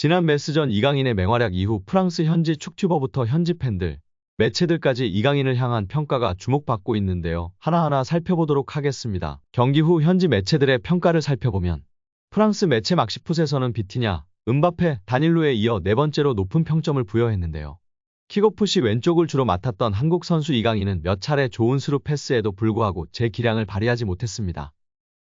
지난 메스전 이강인의 맹활약 이후 프랑스 현지 축튜버부터 현지 팬들, 매체들까지 이강인을 향한 평가가 주목받고 있는데요. 하나하나 살펴보도록 하겠습니다. 경기 후 현지 매체들의 평가를 살펴보면 프랑스 매체 막시풋에서는 비티냐, 음바페, 다닐로에 이어 네 번째로 높은 평점을 부여했는데요. 킥오프 시 왼쪽을 주로 맡았던 한국 선수 이강인은 몇 차례 좋은 스루 패스에도 불구하고 제 기량을 발휘하지 못했습니다.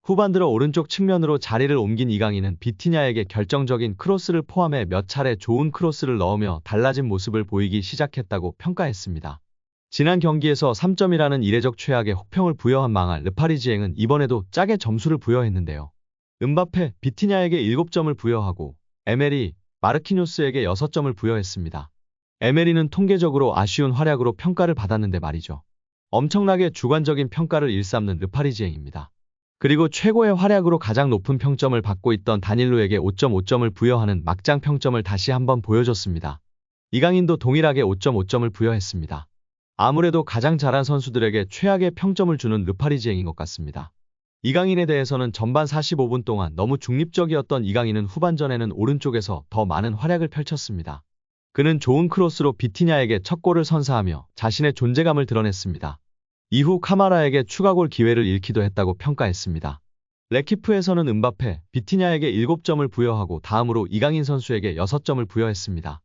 후반 들어 오른쪽 측면으로 자리를 옮긴 이강인은 비티냐에게 결정적인 크로스를 포함해 몇 차례 좋은 크로스를 넣으며 달라진 모습을 보이기 시작했다고 평가했습니다. 지난 경기에서 3점이라는 이례적 최악의 혹평을 부여한 망할 르파리지앵은 이번에도 짜게 점수를 부여했는데요. 음바페, 비티냐에게 7점을 부여하고 에메리, 마르키뇨스에게 6점을 부여했습니다. 에메리는 통계적으로 아쉬운 활약으로 평가를 받았는데 말이죠. 엄청나게 주관적인 평가를 일삼는 르파리지앵입니다. 그리고 최고의 활약으로 가장 높은 평점을 받고 있던 다닐로에게 5.5점을 부여하는 막장 평점을 다시 한번 보여줬습니다. 이강인도 동일하게 5.5점을 부여했습니다. 아무래도 가장 잘한 선수들에게 최악의 평점을 주는 르파리지앵인 것 같습니다. 이강인에 대해서는 전반 45분 동안 너무 중립적이었던 이강인은 후반전에는 오른쪽에서 더 많은 활약을 펼쳤습니다. 그는 좋은 크로스로 비티냐에게 첫 골을 선사하며 자신의 존재감을 드러냈습니다. 이후 카마라에게 추가골 기회를 잃기도 했다고 평가했습니다. 레키프에서는 음바페, 비티냐에게 7점을 부여하고 다음으로 이강인 선수에게 6점을 부여했습니다.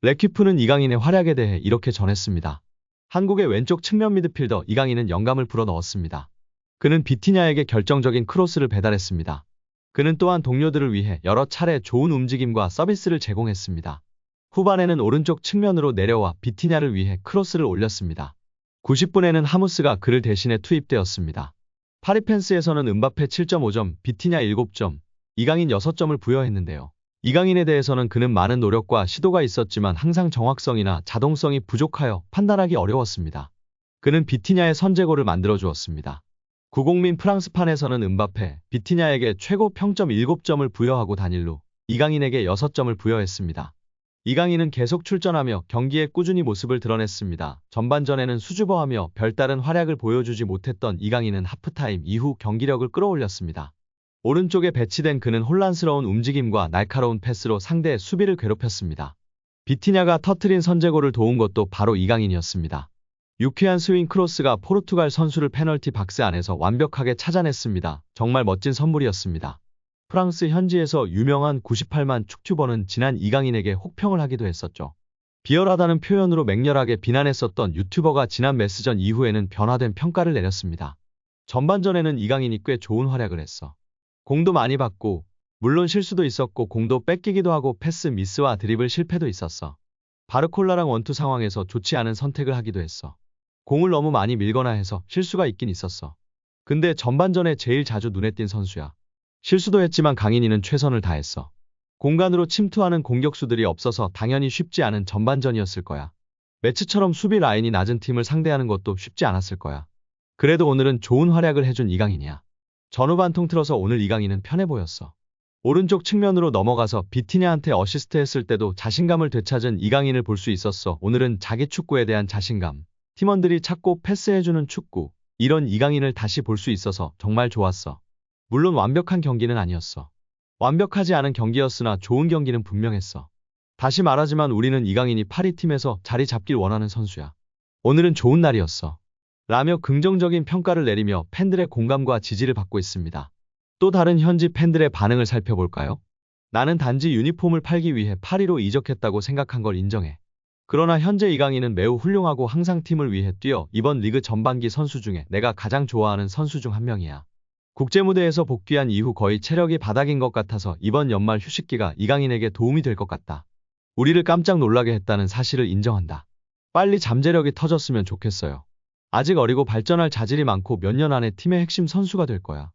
레키프는 이강인의 활약에 대해 이렇게 전했습니다. 한국의 왼쪽 측면 미드필더 이강인은 영감을 불어넣었습니다. 그는 비티냐에게 결정적인 크로스를 배달했습니다. 그는 또한 동료들을 위해 여러 차례 좋은 움직임과 서비스를 제공했습니다. 후반에는 오른쪽 측면으로 내려와 비티냐를 위해 크로스를 올렸습니다. 90분에는 하무스가 그를 대신해 투입되었습니다. 파리펜스에서는 음바페 7.5점, 비티냐 7점, 이강인 6점을 부여했는데요. 이강인에 대해서는 그는 많은 노력과 시도가 있었지만 항상 정확성이나 자동성이 부족하여 판단하기 어려웠습니다. 그는 비티냐의 선제골을 만들어 주었습니다. 구공민 프랑스판에서는 음바페, 비티냐에게 최고 평점 7점을 부여하고 다닐로, 이강인에게 6점을 부여했습니다. 이강인은 계속 출전하며 경기에 꾸준히 모습을 드러냈습니다. 전반전에는 수줍어하며 별다른 활약을 보여주지 못했던 이강인은 하프타임 이후 경기력을 끌어올렸습니다. 오른쪽에 배치된 그는 혼란스러운 움직임과 날카로운 패스로 상대의 수비를 괴롭혔습니다. 비티냐가 터트린 선제골을 도운 것도 바로 이강인이었습니다. 유쾌한 스윙 크로스가 포르투갈 선수를 페널티 박스 안에서 완벽하게 찾아냈습니다. 정말 멋진 선물이었습니다. 프랑스 현지에서 유명한 98만 축튜버는 지난 이강인에게 혹평을 하기도 했었죠. 비열하다는 표현으로 맹렬하게 비난했었던 유튜버가 지난 메스전 이후에는 변화된 평가를 내렸습니다. 전반전에는 이강인이 꽤 좋은 활약을 했어. 공도 많이 받고, 물론 실수도 있었고 공도 뺏기기도 하고 패스 미스와 드리블 실패도 있었어. 바르콜라랑 원투 상황에서 좋지 않은 선택을 하기도 했어. 공을 너무 많이 밀거나 해서 실수가 있긴 있었어. 근데 전반전에 제일 자주 눈에 띈 선수야. 실수도 했지만 강인이는 최선을 다했어. 공간으로 침투하는 공격수들이 없어서 당연히 쉽지 않은 전반전이었을 거야. 매치처럼 수비 라인이 낮은 팀을 상대하는 것도 쉽지 않았을 거야. 그래도 오늘은 좋은 활약을 해준 이강인이야. 전후 반통 틀어서 오늘 이강인은 편해 보였어. 오른쪽 측면으로 넘어가서 비티냐한테 어시스트 했을 때도 자신감을 되찾은 이강인을 볼 수 있었어. 오늘은 자기 축구에 대한 자신감, 팀원들이 찾고 패스해주는 축구, 이런 이강인을 다시 볼 수 있어서 정말 좋았어. 물론 완벽한 경기는 아니었어. 완벽하지 않은 경기였으나 좋은 경기는 분명했어. 다시 말하지만 우리는 이강인이 파리팀에서 자리 잡길 원하는 선수야. 오늘은 좋은 날이었어. 라며 긍정적인 평가를 내리며 팬들의 공감과 지지를 받고 있습니다. 또 다른 현지 팬들의 반응을 살펴볼까요? 나는 단지 유니폼을 팔기 위해 파리로 이적했다고 생각한 걸 인정해. 그러나 현재 이강인은 매우 훌륭하고 항상 팀을 위해 뛰어 이번 리그 전반기 선수 중에 내가 가장 좋아하는 선수 중 한 명이야. 국제무대에서 복귀한 이후 거의 체력이 바닥인 것 같아서 이번 연말 휴식기가 이강인에게 도움이 될 것 같다. 우리를 깜짝 놀라게 했다는 사실을 인정한다. 빨리 잠재력이 터졌으면 좋겠어요. 아직 어리고 발전할 자질이 많고 몇 년 안에 팀의 핵심 선수가 될 거야.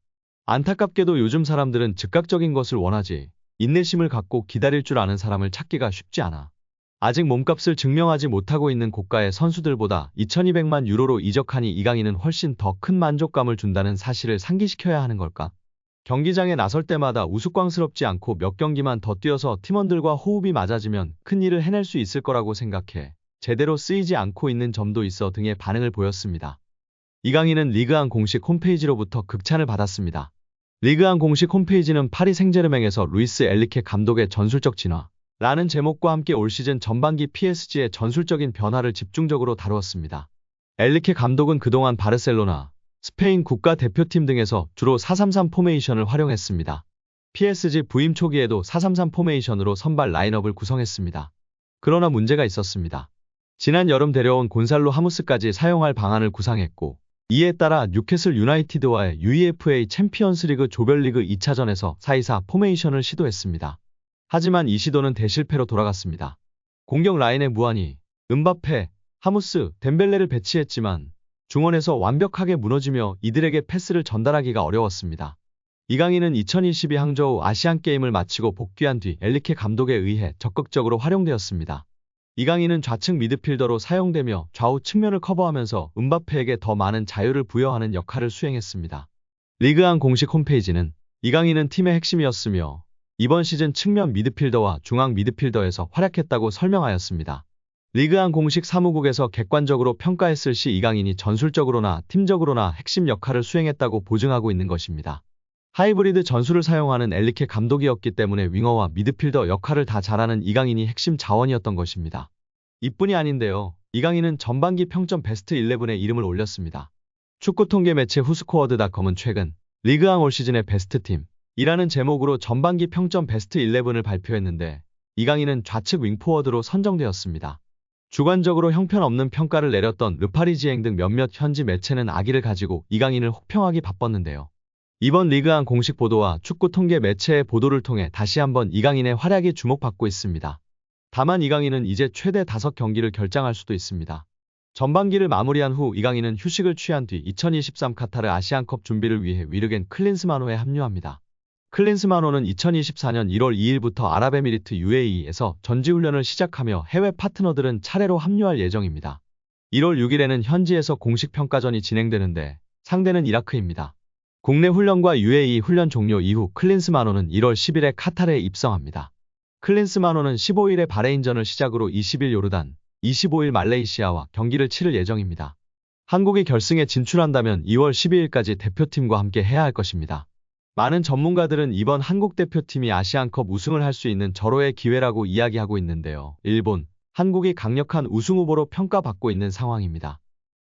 안타깝게도 요즘 사람들은 즉각적인 것을 원하지, 인내심을 갖고 기다릴 줄 아는 사람을 찾기가 쉽지 않아. 아직 몸값을 증명하지 못하고 있는 고가의 선수들보다 2200만 유로로 이적하니 이강인은 훨씬 더 큰 만족감을 준다는 사실을 상기시켜야 하는 걸까? 경기장에 나설 때마다 우스꽝스럽지 않고 몇 경기만 더 뛰어서 팀원들과 호흡이 맞아지면 큰 일을 해낼 수 있을 거라고 생각해. 제대로 쓰이지 않고 있는 점도 있어 등의 반응을 보였습니다. 이강인은 리그안 공식 홈페이지로부터 극찬을 받았습니다. 리그안 공식 홈페이지는 파리 생제르맹에서 루이스 엘리케 감독의 전술적 진화, 라는 제목과 함께 올 시즌 전반기 PSG의 전술적인 변화를 집중적으로 다루었습니다. 엘리케 감독은 그동안 바르셀로나, 스페인 국가대표팀 등에서 주로 4-3-3 포메이션을 활용했습니다. PSG 부임 초기에도 4-3-3 포메이션으로 선발 라인업을 구성했습니다. 그러나 문제가 있었습니다. 지난 여름 데려온 곤살로 하무스까지 사용할 방안을 구상했고, 이에 따라 뉴캐슬 유나이티드와의 UEFA 챔피언스리그 조별리그 2차전에서 4-2-4 포메이션을 시도했습니다. 하지만 이 시도는 대실패로 돌아갔습니다. 공격 라인에 무한히 음바페, 하무스, 덴벨레를 배치했지만 중원에서 완벽하게 무너지며 이들에게 패스를 전달하기가 어려웠습니다. 이강인은 2022 항저우 아시안게임을 마치고 복귀한 뒤 엘리케 감독에 의해 적극적으로 활용되었습니다. 이강인은 좌측 미드필더로 사용되며 좌우 측면을 커버하면서 음바페에게 더 많은 자유를 부여하는 역할을 수행했습니다. 리그안 공식 홈페이지는 이강인은 팀의 핵심이었으며 이번 시즌 측면 미드필더와 중앙 미드필더에서 활약했다고 설명하였습니다. 리그안 공식 사무국에서 객관적으로 평가했을 시 이강인이 전술적으로나 팀적으로나 핵심 역할을 수행했다고 보증하고 있는 것입니다. 하이브리드 전술을 사용하는 엘리케 감독이었기 때문에 윙어와 미드필더 역할을 다 잘하는 이강인이 핵심 자원이었던 것입니다. 이뿐이 아닌데요. 이강인은 전반기 평점 베스트 11에 이름을 올렸습니다. 축구 통계 매체 후스코어드닷컴은 최근 리그안 올 시즌의 베스트 팀이라는 제목으로 전반기 평점 베스트 11을 발표했는데 이강인은 좌측 윙포워드로 선정되었습니다. 주관적으로 형편없는 평가를 내렸던 르파리지앵 등 몇몇 현지 매체는 악의를 가지고 이강인을 혹평하기 바빴는데요. 이번 리그안 공식 보도와 축구 통계 매체의 보도를 통해 다시 한번 이강인의 활약이 주목받고 있습니다. 다만 이강인은 이제 최대 5경기를 결장할 수도 있습니다. 전반기를 마무리한 후 이강인은 휴식을 취한 뒤 2023 카타르 아시안컵 준비를 위해 위르겐 클린스만호에 합류합니다. 클린스만호는 2024년 1월 2일부터 아랍에미리트 UAE에서 전지훈련을 시작하며 해외 파트너들은 차례로 합류할 예정입니다. 1월 6일에는 현지에서 공식 평가전이 진행되는데 상대는 이라크입니다. 국내 훈련과 UAE 훈련 종료 이후 클린스만호는 1월 10일에 카타르에 입성합니다. 클린스만호는 15일에 바레인전을 시작으로 20일 요르단, 25일 말레이시아와 경기를 치를 예정입니다. 한국이 결승에 진출한다면 2월 12일까지 대표팀과 함께 해야 할 것입니다. 많은 전문가들은 이번 한국 대표팀이 아시안컵 우승을 할 수 있는 절호의 기회라고 이야기하고 있는데요. 일본, 한국이 강력한 우승 후보로 평가받고 있는 상황입니다.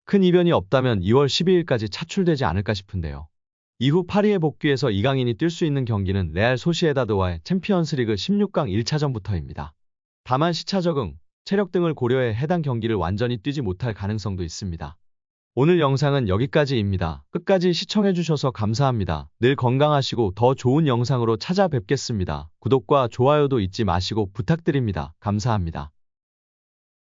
큰 이변이 없다면 2월 12일까지 차출되지 않을까 싶은데요. 이후 파리에 복귀해서 이강인이 뛸 수 있는 경기는 레알 소시에다드와의 챔피언스리그 16강 1차전부터입니다. 다만 시차 적응, 체력 등을 고려해 해당 경기를 완전히 뛰지 못할 가능성도 있습니다. 오늘 영상은 여기까지입니다. 끝까지 시청해주셔서 감사합니다. 늘 건강하시고 더 좋은 영상으로 찾아뵙겠습니다. 구독과 좋아요도 잊지 마시고 부탁드립니다. 감사합니다.